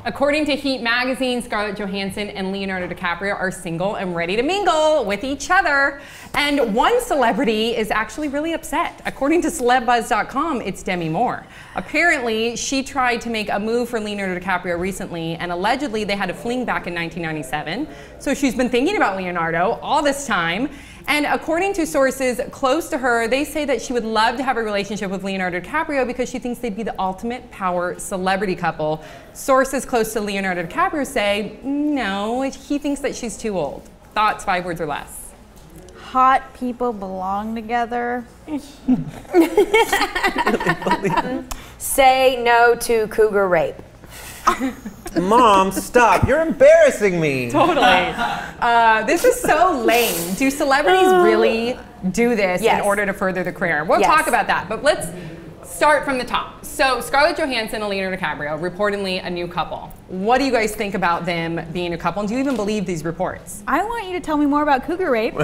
According to Heat magazine, Scarlett Johansson and Leonardo DiCaprio are single and ready to mingle with each other. And one celebrity is actually really upset. According to CelebBuzz.com, it's Demi Moore. Apparently, she tried to make a move for Leonardo DiCaprio recently, and allegedly they had a fling back in 1997. So she's been thinking about Leonardo all this time. And according to sources close to her, they say that she would love to have a relationship with Leonardo DiCaprio because she thinks they'd be the ultimate power celebrity couple. Sources close to Leonardo DiCaprio say, no, he thinks that she's too old. Thoughts, 5 words or less. Hot people belong together. Say no to cougar rape. Mom, stop. You're embarrassing me. Totally. This is so lame. Do celebrities really do this in order to further their career? We'll talk about that, but let's start from the top. So Scarlett Johansson and Leonardo DiCaprio, reportedly a new couple. What do you guys think about them being a couple? And do you even believe these reports? I want you to tell me more about cougar rape.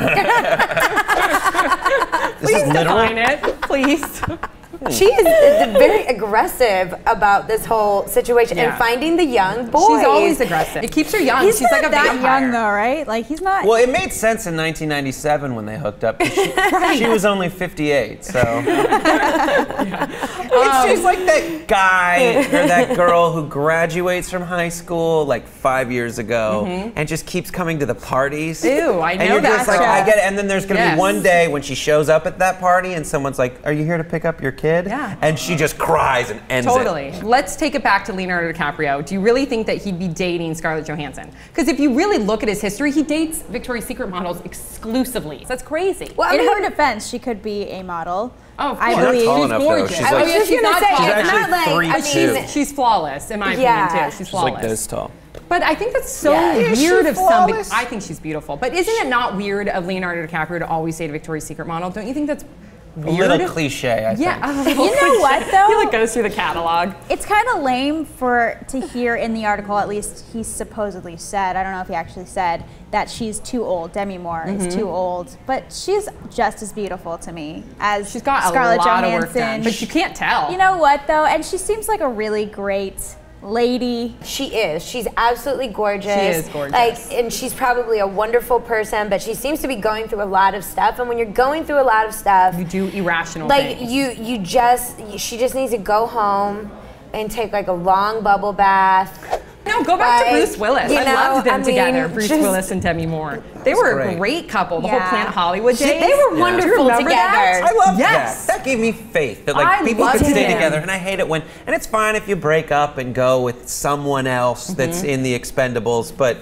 This Please is literal? define it, please. She is very aggressive about this whole situation and finding the young boys. She's always aggressive. It keeps her young. He's She's not like a that vampire. young though, right? Like he's not. Well, it made sense in 1997 when they hooked up. She was only 58, so. It's just like that guy or that girl who graduates from high school like 5 years ago and just keeps coming to the parties. Ew, I know and you're that just like, girl. I get it. And then there's gonna be one day when she shows up at that party and someone's like, are you here to pick up your kid? Yeah. And she just cries and ends it. Totally. Let's take it back to Leonardo DiCaprio. Do you really think that he'd be dating Scarlett Johansson? Because if you really look at his history, he dates Victoria's Secret models exclusively. That's crazy. Well, In her defense, she could be a model. Oh, of I course. believe. She's not tall She's enough, though. gorgeous. She's I like- was just she's gonna not say, tall. it's actually not like, I 3'2". mean, She's flawless, in my opinion, too. She's flawless. Like this tall. But I think that's so Is she weird of somebody. flawless? I think she's beautiful. But isn't it not weird of Leonardo DiCaprio to always date a Victoria's Secret model? Don't you think that's weird? A little cliche, I think. Yeah. You know what though? He like goes through the catalog. It's kind of lame to hear in the article, at least he supposedly said, I don't know if he actually said, that she's too old. Demi Moore is too old. But she's just as beautiful to me as She's got Scarlett a lot Johansson. of work done, but you can't tell. You know what though? And she seems like a really great lady. she is. She's absolutely gorgeous. She is gorgeous. Like, and she's probably a wonderful person, but she seems to be going through a lot of stuff. And when you're going through a lot of stuff, You do irrational like things. she just needs to go home and take like a long bubble bath. No, go back to Like, Bruce Willis. you I know, loved them I mean, together, Bruce just- Willis and Demi Moore. They were a great. great couple, the whole Yeah. Planet Hollywood days. They were Do you wonderful remember that? together. I love Yes. that. That gave me faith that like I people loved could stay him. together, and I hate it when. And it's fine if you break up and go with someone else that's in the Expendables, but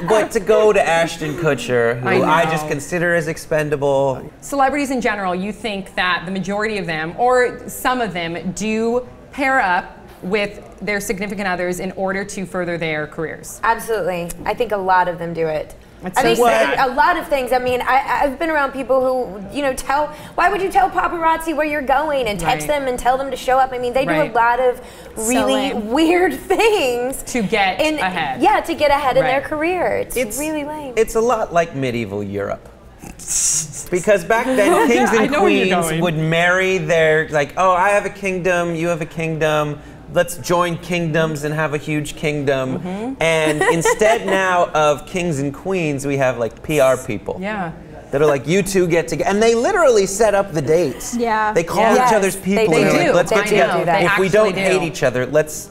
but to go to Ashton Kutcher, who I I know. just consider as expendable. Celebrities in general, you think that the majority of them, or some of them, do pair up with their significant others in order to further their careers. Absolutely. I think a lot of them do it. It's I so mean, sad. a lot of things. I mean, I've been around people who, why would you tell paparazzi where you're going and text Right. them and tell them to show up? I mean, they do Right. a lot of really lame. weird things. To get ahead. Yeah, to get ahead in their Right. career. It's really lame. It's a lot like medieval Europe. Because back then, kings I and know where you're queens going. would marry their, like, oh, I have a kingdom, you have a kingdom. Let's join kingdoms and have a huge kingdom. And instead now of kings and queens, we have like PR people. Yeah. That are like, you two get together. And they literally set up the dates. Yeah. They call Yes, each other's people. they and they're do. like, let's I get together. know, they If we actually don't do. hate each other, let's,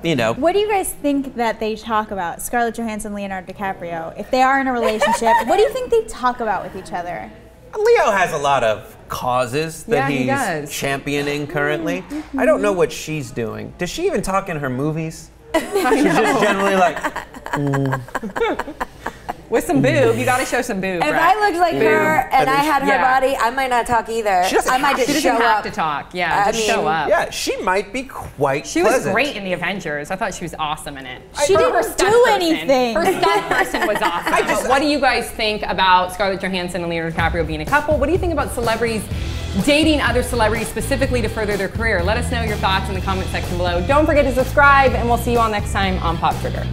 What do you guys think that they talk about, Scarlett Johansson, Leonardo DiCaprio? If they are in a relationship, what do you think they talk about with each other? Leo has a lot of causes that Yeah, he he's does. championing currently. I don't know what she's doing. Does she even talk in her movies? She's just generally like, With some boob, you gotta show some boob, If right? I looked like her and I had her Yeah. body, I might not talk either. She doesn't I might have just She show doesn't have up. to talk. Yeah, I just show mean, up. yeah, she might be quite She was pleasant. great in the Avengers. I thought she was awesome in it. She Her didn't stunt do person- anything. Her stunt person was awesome. But what do you guys think about Scarlett Johansson and Leonardo DiCaprio being a couple? What do you think about celebrities dating other celebrities specifically to further their career? Let us know your thoughts in the comment section below. Don't forget to subscribe, and we'll see you all next time on Pop Trigger.